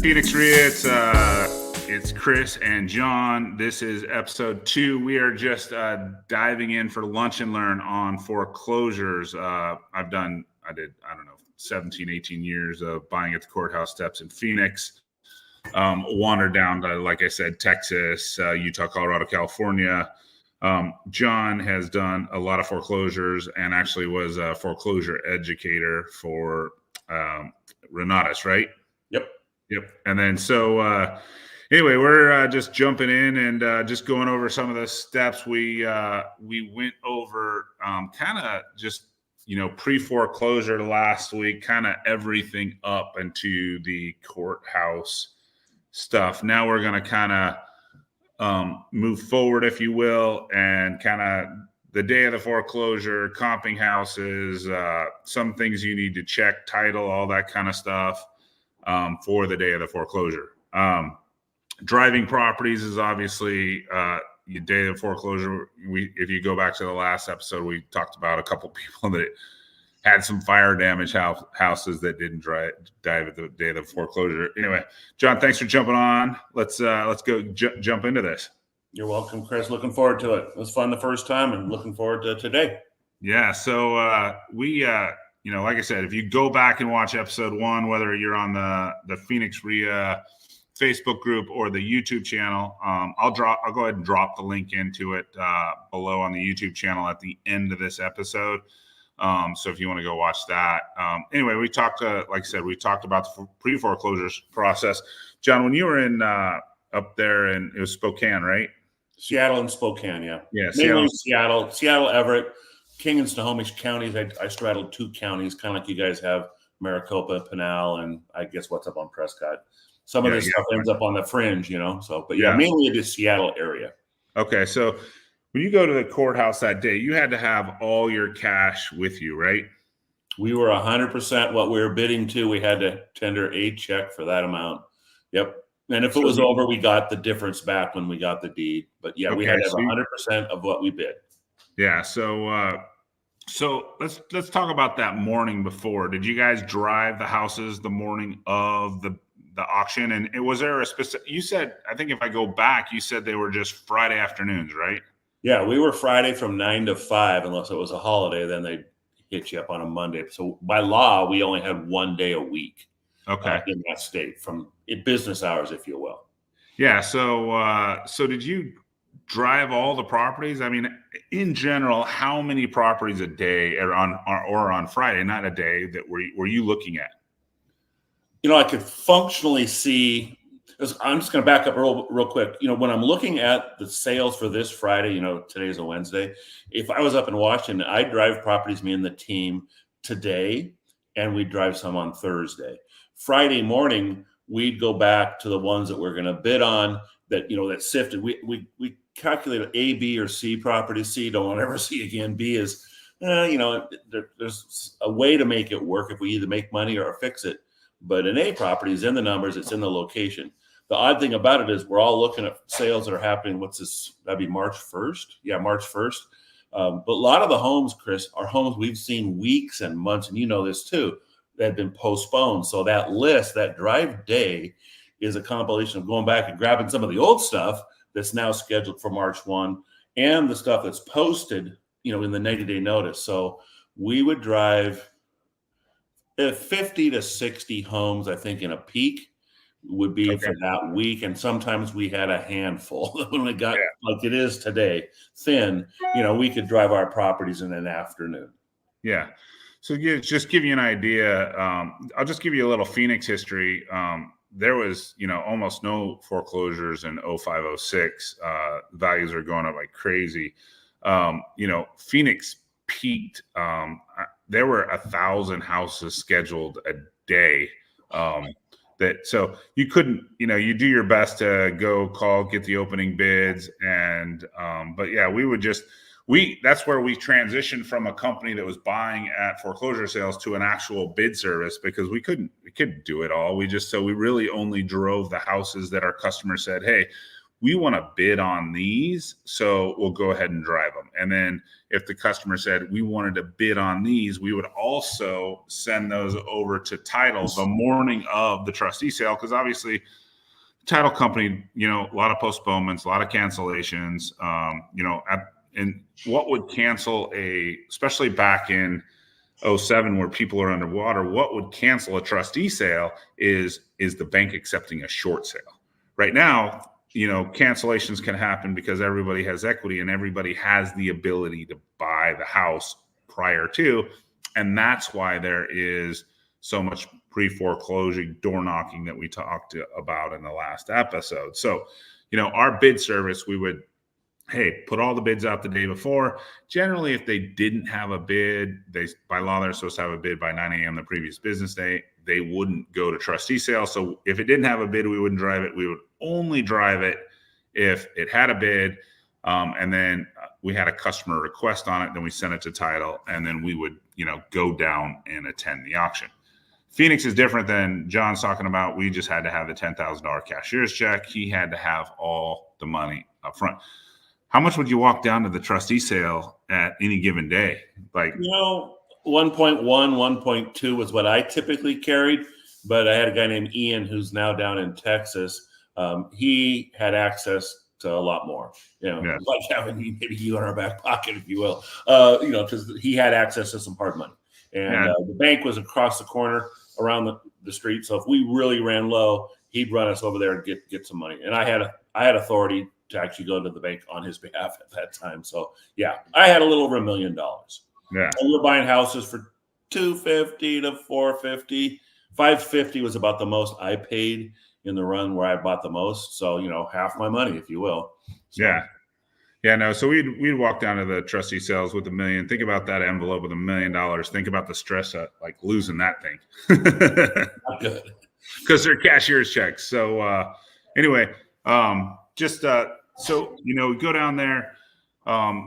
Phoenix RIA, it's Chris and John. This is episode 2. We are just diving in for lunch and learn on foreclosures. I did 17, 18 years of buying at the courthouse steps in Phoenix. Wandered down to, like I said, Texas, Utah, Colorado, California. John has done a lot of foreclosures and actually was a foreclosure educator for Renatus, right? Yep. And then anyway, we're just jumping in and just going over some of the steps. We went over kind of just, pre-foreclosure last week, kind of everything up into the courthouse stuff. Now we're going to kind of move forward, if you will, and kind of the day of the foreclosure, comping houses, some things you need to check, title, all that kind of stuff. For the day of the foreclosure. Driving properties is obviously your day of foreclosure. If you go back to the last episode, we talked about a couple people that had some fire damage houses that didn't dive at the day of the foreclosure. Anyway, John, thanks for jumping on. Let's go jump into this. You're welcome, Chris. Looking forward to it. It was fun the first time and looking forward to today. Yeah. So we like I said, if you go back and watch episode 1, whether you're on the Phoenix RIA Facebook group or the YouTube channel, I'll go ahead and drop the link into it below on the YouTube channel at the end of this episode. So if you want to go watch that. Anyway, we talked about the pre-foreclosures process. John, when you were in up there, and it was Spokane, right? Seattle and Spokane, yeah. Yeah, mainly Seattle, Everett. King and Snohomish counties, I straddled 2 counties, kind of like you guys have Maricopa, Pinal, and I guess what's up on Prescott. Some of this stuff ends up on the fringe, but mainly it is Seattle area. Okay, so when you go to the courthouse that day, you had to have all your cash with you, right? We were 100% what we were bidding to. We had to tender a check for that amount. Yep. And if it was over, we got the difference back when we got the deed. But we had to have 100% of what we bid. Yeah. So let's talk about that morning before. Did you guys drive the houses the morning of the auction? And was there a specific? You said, I think if I go back, you said they were just Friday afternoons, right? Yeah, we were Friday from 9 to 5, unless it was a holiday. Then they hit you up on a Monday. So by law, we only had 1 day a week. Okay. In that state, from business hours, if you will. Yeah. So did you drive all the properties? I mean, in general, how many properties a day or on Friday, not a day, that were you looking at? I could functionally see. I'm just going to back up real quick. When I'm looking at the sales for this Friday, today's a Wednesday. If I was up in Washington, I'd drive properties, me and the team, today, and we'd drive some on Thursday. Friday morning, we'd go back to the ones that we're going to bid on that sifted. We calculated A, B, or C properties. C, don't want to ever see again. B is, there's a way to make it work if we either make money or fix it. But an A property is in the numbers. It's in the location. The odd thing about it is we're all looking at sales that are happening. What's this? That'd be March 1st. Yeah, March 1st. But a lot of the homes, Chris, are homes we've seen weeks and months, and you know this too, that have been postponed. So that list, that drive day, is a compilation of going back and grabbing some of the old stuff that's now scheduled for March 1 and the stuff that's posted, in the 90-day notice. So we would drive 50 to 60 homes, I think, in a peak would be for that week. And sometimes we had a handful when it got like it is today, thin, we could drive our properties in an afternoon. Yeah. So just give you an idea. I'll just give you a little Phoenix history. There was, almost no foreclosures in 05, 06. Values are going up like crazy. Phoenix peaked. There were 1,000 houses scheduled a day. So you couldn't, you do your best to go call, get the opening bids. And, but yeah, that's where we transitioned from a company that was buying at foreclosure sales to an actual bid service, because we couldn't do it all. We really only drove the houses that our customers said, hey, we want to bid on these, so we'll go ahead and drive them. And then if the customer said we wanted to bid on these, we would also send those over to title the morning of the trustee sale, because obviously title company, a lot of postponements, a lot of cancellations, and what would cancel especially back in 07 where people are underwater, what would cancel a trustee sale is the bank accepting a short sale. Right now, cancellations can happen because everybody has equity and everybody has the ability to buy the house prior to. And that's why there is so much pre-foreclosure door knocking that we talked about in the last episode. So, our bid service, we would, put all the bids out the day before. Generally, if they didn't have a bid, by law, they're supposed to have a bid by 9 a.m. the previous business day. They wouldn't go to trustee sale. So if it didn't have a bid, we wouldn't drive it. We would only drive it if it had a bid. And then we had a customer request on it. Then we sent it to title. And then we would, go down and attend the auction. Phoenix is different than John's talking about. We just had to have the $10,000 cashier's check. He had to have all the money up front. How much would you walk down to the trustee sale at any given day? 1.1, 1.2 was what I typically carried, but I had a guy named Ian who's now down in Texas. He had access to a lot more, Yes. like having maybe you in our back pocket, if you will, because he had access to some hard money. And the bank was across the corner around the street. So if we really ran low, he'd run us over there and get some money. And I had authority to actually go to the bank on his behalf at that time. So I had a little over $1 million. Yeah. And we were buying houses for $250 to $450. $550 was about the most I paid in the run where I bought the most. So, half my money, if you will. So, Yeah, no. So we'd walk down to the trustee sales with $1 million. Think about that envelope with $1 million. Think about the stress of losing that thing. not good. Because they're cashier's checks. So anyway, so we go down there.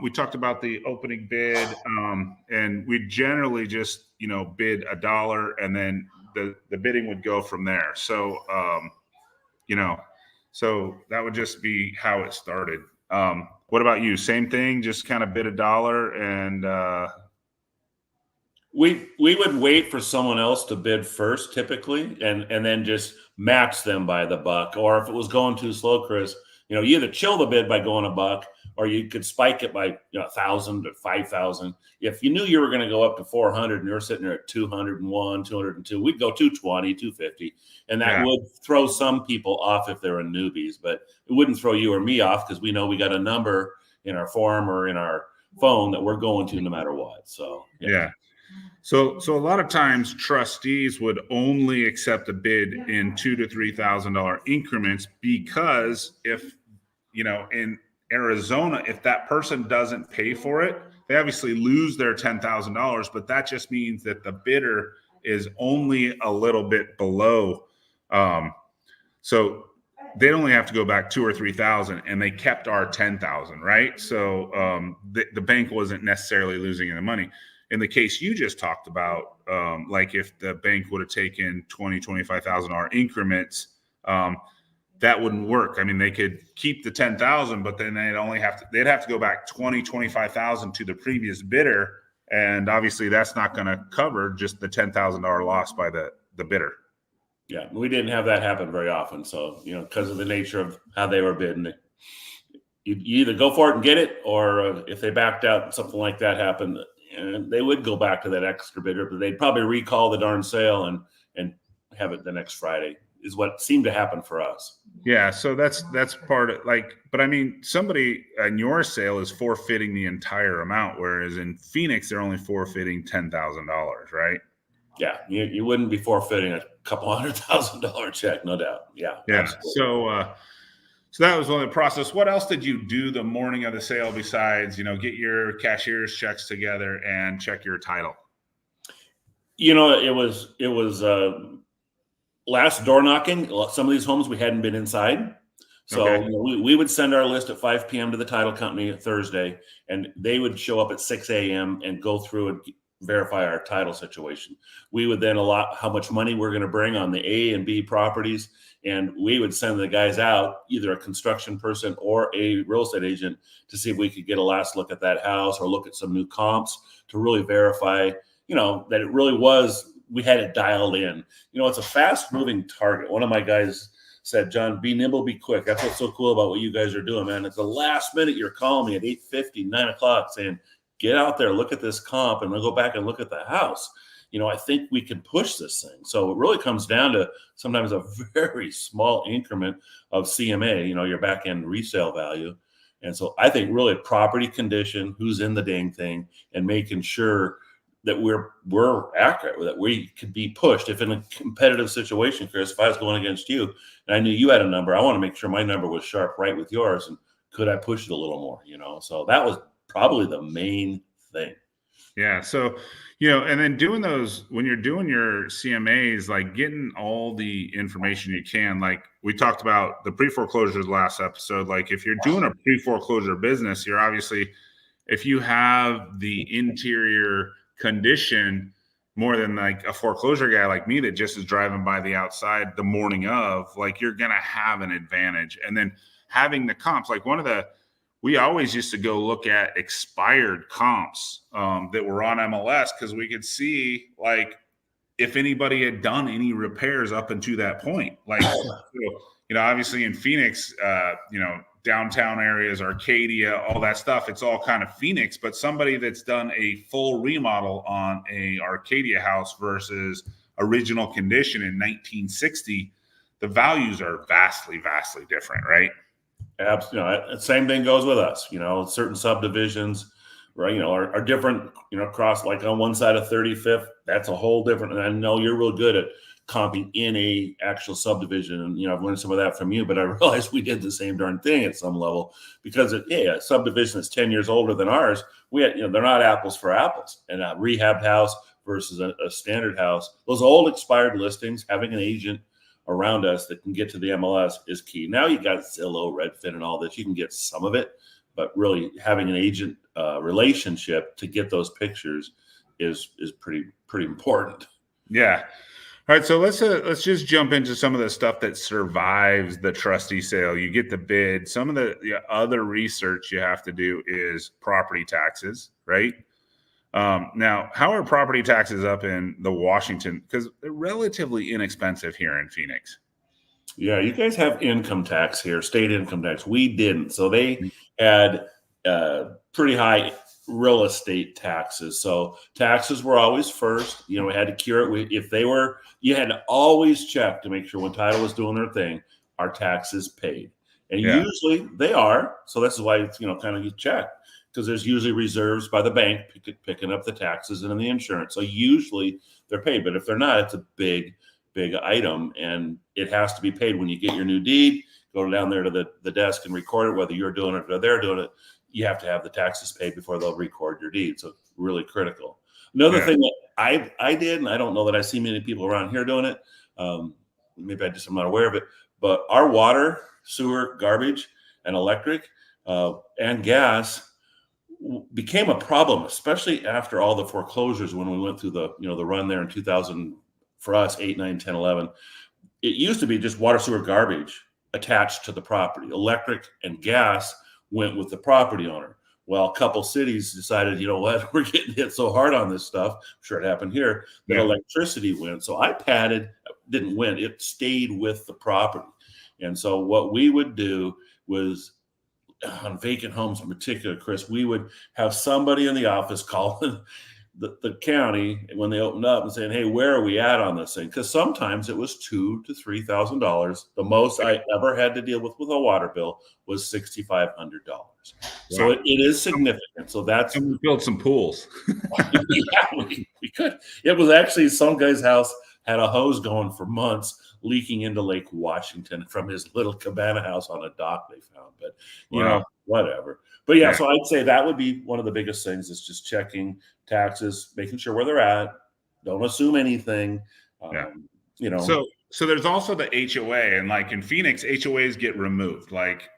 We talked about the opening bid, and we generally just bid $1, and then the bidding would go from there. So so that would just be how it started. What about you? Same thing, just kind of bid $1 and we would wait for someone else to bid first typically and then just match them by the buck. Or if it was going too slow, Chris, you either chill the bid by going $1 or you could spike it by 1,000 to 5,000. If you knew you were going to go up to 400 and you're sitting there at 201, 202, we'd go 220, 250. And that would throw some people off if they're newbies, but it wouldn't throw you or me off because we know we got a number in our form or in our phone that we're going to no matter what. So, So a lot of times trustees would only accept a bid in $2,000 to $3,000 increments because if, in Arizona, if that person doesn't pay for it, they obviously lose their $10,000, but that just means that the bidder is only a little bit below. So they'd only have to go back 2,000 or 3,000 and they kept our 10,000, right? So the bank wasn't necessarily losing any money. In the case you just talked about, like if the bank would have taken $20,000, $25,000 increments, that wouldn't work. I mean, they could keep the 10,000, but then they'd have to go back 20,000, 25,000 to the previous bidder. And obviously that's not going to cover just the $10,000 loss by the bidder. Yeah. We didn't have that happen very often. So, because of the nature of how they were bidding, you either go for it and get it, or if they backed out and something like that happened, and they would go back to that extra bidder, but they'd probably recall the darn sale and have it the next Friday is what seemed to happen for us. Yeah. So that's part of but I mean, somebody in your sale is forfeiting the entire amount, whereas in Phoenix, they're only forfeiting $10,000, right? Yeah. You wouldn't be forfeiting a couple $100,000 check, no doubt. Yeah. Yeah. Absolutely. So that was one of the process. What else did you do the morning of the sale besides, get your cashier's checks together and check your title? It was last door knocking. Some of these homes we hadn't been inside. So Okay. we would send our list at 5 p.m. to the title company Thursday, and they would show up at 6 a.m. and go through and verify our title situation. We would then allot how much money we're going to bring on the A and B properties. And we would send the guys out, either a construction person or a real estate agent, to see if we could get a last look at that house or look at some new comps to really verify, that it really was, we had it dialed in. It's a fast moving target. One of my guys said, John, be nimble, be quick. That's what's so cool about what you guys are doing, man. It's the last minute you're calling me at 8:50, 9 o'clock saying, get out there, look at this comp, and then go back and look at the house. I think we can push this thing. So it really comes down to sometimes a very small increment of CMA, your back end resale value. And so I think really property condition, who's in the dang thing, and making sure that we're accurate, that we could be pushed. If in a competitive situation, Chris, if I was going against you and I knew you had a number, I want to make sure my number was sharp right with yours. And could I push it a little more, So that was probably the main thing. Yeah. So, and then doing those, when you're doing your CMAs, like getting all the information you can, like we talked about the pre-foreclosures last episode, like if you're doing a pre-foreclosure business, you're obviously, if you have the interior condition more than like a foreclosure guy like me that just is driving by the outside the morning of, like you're going to have an advantage. And then having the comps, like we always used to go look at expired comps that were on MLS because we could see like if anybody had done any repairs up until that point. Like, obviously in Phoenix, downtown areas, Arcadia, all that stuff, it's all kind of Phoenix, but somebody that's done a full remodel on a Arcadia house versus original condition in 1960, the values are vastly, vastly different, right? Absolutely. Same thing goes with us. Certain subdivisions, right? Are different. Across like on one side of 35th, that's a whole different. And I know you're real good at comping in a actual subdivision, and I've learned some of that from you. But I realized we did the same darn thing at some level because a subdivision that's 10 years older than ours. We had, they're not apples for apples. And a rehabbed house versus a standard house. Those old expired listings, having an agent around us that can get to the MLS is key. Now you got Zillow, Redfin, and all this. You can get some of it, but really having an agent relationship to get those pictures is pretty important. Yeah. All right. So let's just jump into some of the stuff that survives the trustee sale. You get the bid. Some of the other research you have to do is property taxes, right? Now, how are property taxes up in the Washington? Because they're relatively inexpensive here in Phoenix. Yeah, you guys have income tax here, state income tax. We didn't. So they had pretty high real estate taxes. So taxes were always first. We had to cure it. You had to always check to make sure when title was doing their thing, our taxes paid. And usually they are. So this is why it's, kind of you check. Because there's usually reserves by the bank picking up the taxes and then the insurance. So usually they're paid, but if they're not, it's a big item, and it has to be paid when you get your new deed. Go down there to the desk and record it, whether you're doing it or they're doing it. You have to have the taxes paid before they'll record your deed. So really critical. Another thing that I did, and I don't know that I see many people around here doing it. Maybe I'm not aware of it, but our water, sewer, garbage, and electric and gas became a problem, especially after all the foreclosures when we went through the run there in 2000 for us, 8, 9, 10, 11. It used to be just water, sewer, garbage attached to the property. Electric and gas went with the property owner. Well, a couple cities decided, what, we're getting hit so hard on this stuff. I'm sure it happened here, that electricity went. So didn't win. It stayed with the property. And so what we would do was, on vacant homes in particular, Chris, we would have somebody in the office calling the county when they opened up and saying, hey, where are we at on this thing? Because sometimes it was $2,000 to $3,000. The most I ever had to deal with a water bill was $6,500. Wow. So it is significant. So that's... And we built some pools. we could. It was actually some guy's house had a hose going for months leaking into Lake Washington from his little cabana house on a dock they found. But, whatever. But so I'd say that would be one of the biggest things is just checking taxes, making sure where they're at. Don't assume anything. So there's also the HOA, and like in Phoenix, HOAs get removed. Like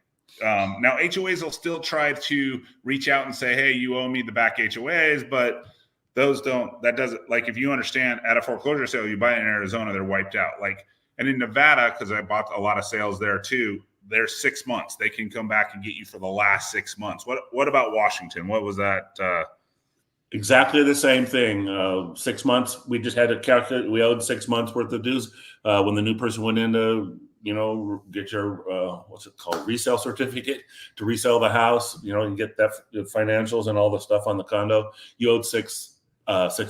now HOAs will still try to reach out and say, hey, you owe me the back HOAs, but that doesn't, like, if you understand at a foreclosure sale, you buy it in Arizona, they're wiped out. Like, and in Nevada, because I bought a lot of sales there too, they're 6 months. They can come back and get you for the last 6 months. What about Washington? What was that? Exactly the same thing. 6 months. We just had to calculate. We owed 6 months worth of dues when the new person went in to, get your what's it called, resale certificate to resell the house. And get that financials and all the stuff on the condo. You owed 6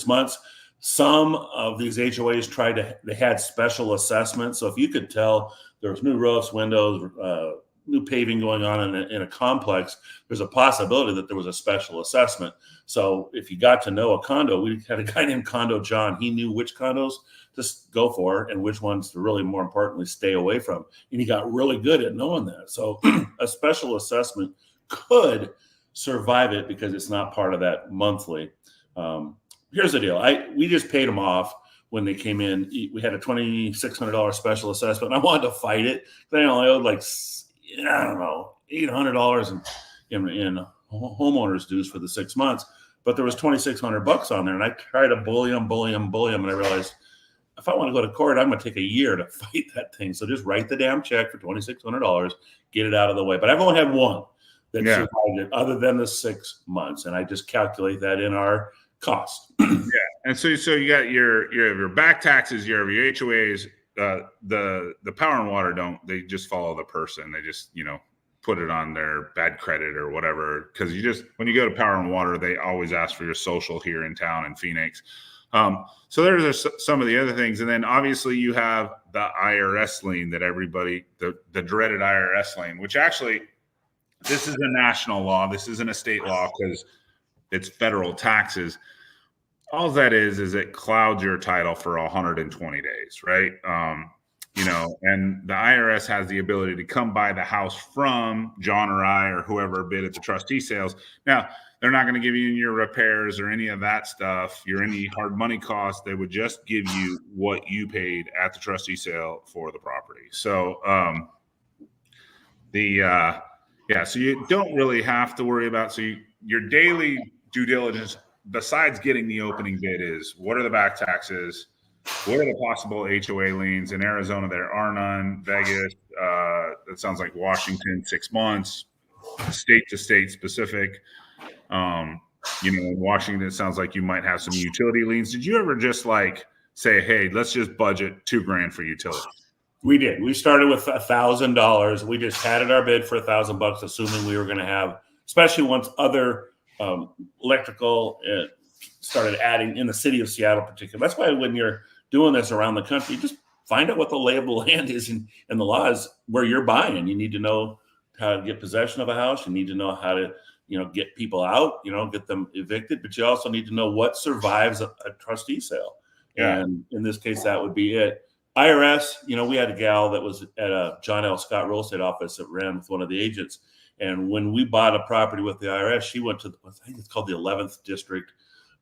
months. Some of these HOAs they had special assessments. So if you could tell there was new roofs, windows, new paving going on in a complex, there's a possibility that there was a special assessment. So if you got to know a condo, we had a guy named Condo John. He knew which condos to go for and which ones to really, more importantly, stay away from. And he got really good at knowing that. So a special assessment could survive it because it's not part of that monthly. Here's the deal. We just paid them off when they came in. We had a $2,600 special assessment. And I wanted to fight it. They only owed like, I don't know, $800 in homeowners dues for the 6 months. But there was $2,600 on there. And I tried to bully them. And I realized if I want to go to court, I'm going to take a year to fight that thing. So just write the damn check for $2,600, get it out of the way. But I've only had one that survived it other than the 6 months. And I just calculate that in our cost. And so you got your back taxes, you have your HOAs, the power and water they just follow the person. They just, put it on their bad credit or whatever. Cause when you go to power and water, they always ask for your social here in town in Phoenix. So there's some of the other things. And then obviously you have the IRS lien that everybody, the dreaded IRS lien, which actually, this is a national law. This isn't a state law because it's federal taxes. All that is it clouds your title for 120 days, right? And the IRS has the ability to come buy the house from John or I or whoever bid at the trustee sales. Now, they're not going to give you your repairs or any of that stuff, any hard money costs. They would just give you what you paid at the trustee sale for the property. So, so you don't really have to worry about, your daily due diligence, besides getting the opening bid, is what are the back taxes? What are the possible HOA liens? In Arizona, there are none. Vegas, it sounds like Washington, 6 months, state to state specific. In Washington, it sounds like you might have some utility liens. Did you ever just say, hey, let's just budget $2,000 for utilities? We did. We started with $1,000. We just padded our bid for $1,000, assuming we were going to have, especially once other electrical started adding in the city of Seattle in particular. That's why when you're doing this around the country, just find out what the lay of the land is and the laws where you're buying. You need to know how to get possession of a house. You need to know how to, get people out, get them evicted, but you also need to know what survives a trustee sale. Yeah. And in this case, that would be it. IRS, we had a gal that was at a John L. Scott real estate office that ran with one of the agents. And when we bought a property with the IRS, she went to, I think it's called the 11th District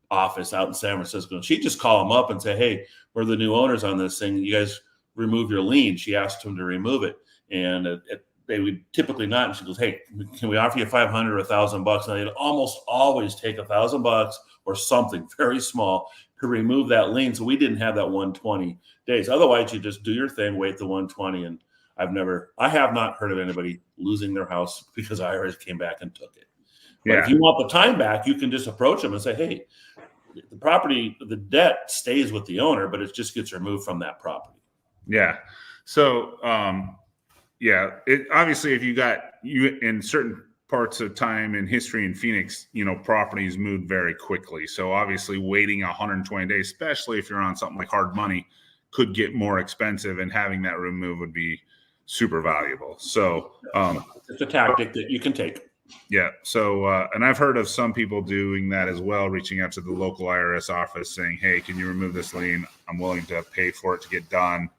office out in San Francisco. And she'd just call them up and say, hey, we're the new owners on this thing. You guys remove your lien. She asked them to remove it. And they would typically not. And she goes, hey, can we offer you $500 or $1,000? And they'd almost always take $1,000 or something very small to remove that lien. So we didn't have that 120 days. Otherwise, you just do your thing, wait the 120. And I have not heard of anybody losing their house because IRS came back and took it. But if you want the time back, you can just approach them and say, hey, the property, the debt stays with the owner, but it just gets removed from that property. Yeah. So, obviously, if you in certain parts of time in history in Phoenix, properties moved very quickly. So obviously waiting 120 days, especially if you're on something like hard money, could get more expensive, and having that removed would be super valuable. So it's a tactic that you can take. Yeah. So, and I've heard of some people doing that as well, reaching out to the local IRS office saying, hey, can you remove this lien? I'm willing to pay for it to get done.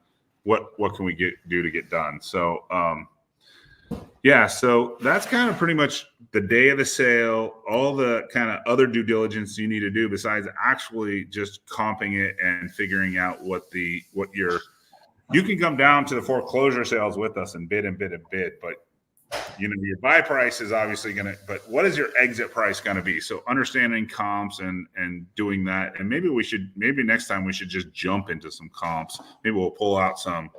What can we do to get done? So, so that's kind of pretty much the day of the sale, all the kind of other due diligence you need to do besides actually just comping it and figuring out you can come down to the foreclosure sales with us and bid, but your buy price is obviously going to, but what is your exit price going to be? So understanding comps and doing that. And maybe next time we should just jump into some comps. Maybe we'll pull out some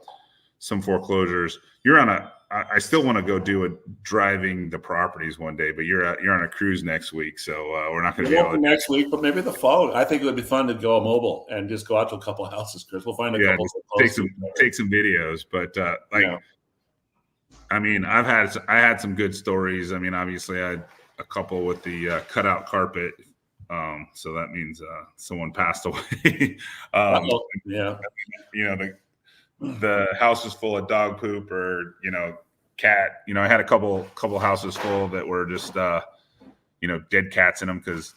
foreclosures. I still want to go do a driving the properties one day, but you're on a cruise next week. So we're not going to be able to next week, but maybe the following. I think it would be fun to go mobile and just go out to a couple of houses, Chris. We'll find a couple. Take some videos, but I mean, I had some good stories. I mean, obviously I had a couple with the cutout carpet. So that means someone passed away. The house was full of dog poop or, cat. I had a couple houses full that were just, dead cats in them because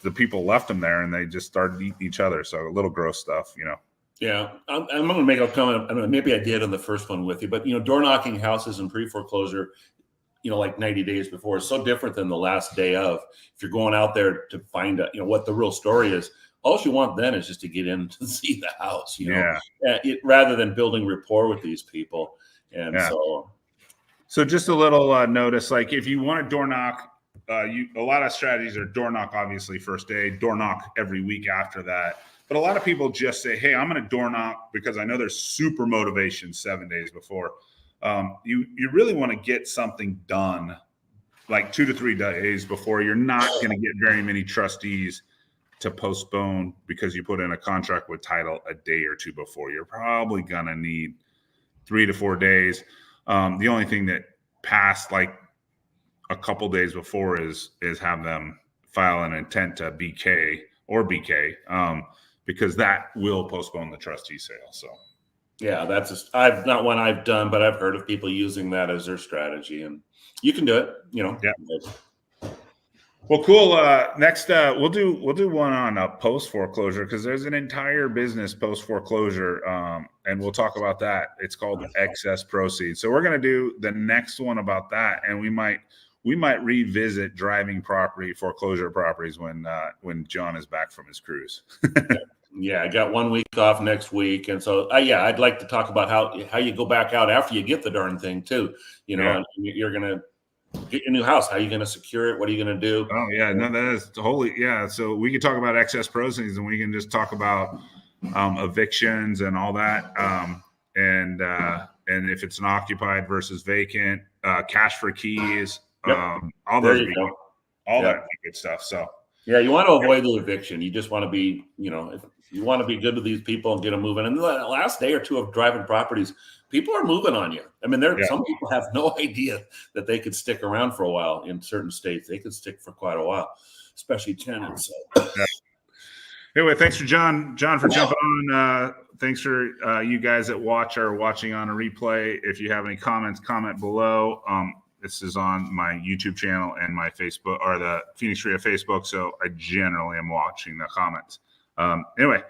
the people left them there and they just started eating each other. So a little gross stuff, Yeah, I'm going to make a comment. I mean, maybe I did on the first one with you, but door knocking houses in pre-foreclosure, like 90 days before is so different than the last day of. If you're going out there to find out, what the real story is, all you want then is just to get in to see the house, rather than building rapport with these people. And so just a little notice, like if you want to door knock, a lot of strategies are door knock, obviously first day, door knock every week after that. But a lot of people just say, hey, I'm going to door knock because I know there's super motivation 7 days before. You really want to get something done like 2 to 3 days before. You're not going to get very many trustees to postpone because you put in a contract with title a day or two before. You're probably going to need 3 to 4 days. The only thing that passed like a couple days before is have them file an intent to BK because that will postpone the trustee sale. So yeah, that's not one I've done, but I've heard of people using that as their strategy, and you can do it, Yeah. Well, cool. Next, we'll do one on post foreclosure because there's an entire business post foreclosure, and we'll talk about that. It's called excess proceeds. So we're going to do the next one about that, and we might revisit driving property foreclosure properties when John is back from his cruise. Yeah, I got 1 week off next week, and so I'd like to talk about how you go back out after you get the darn thing too. And you're going to get your new house. How are you going to secure it? What are you going to do? Oh yeah, no, that is totally So we can talk about excess proceeds, and we can just talk about evictions and all that, and if it's an occupied versus vacant, cash for keys, all those, that good stuff. So yeah, you want to avoid the eviction. You just want to be, if you want to be good with these people and get them moving. And the last day or two of driving properties, people are moving on you. I mean, some people have no idea that they could stick around for a while in certain states. They could stick for quite a while, especially tenants. So. Anyway, thanks for John for jumping on. Thanks for you guys that are watching on a replay. If you have any comments, comment below. This is on my YouTube channel and my Facebook, or the Phoenix Trio Facebook. So I generally am watching the comments. Anyway,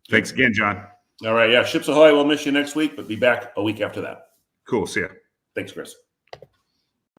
thanks again, John. All right. Yeah. Ships ahoy. We'll miss you next week, but be back a week after that. Cool. See ya. Thanks, Chris.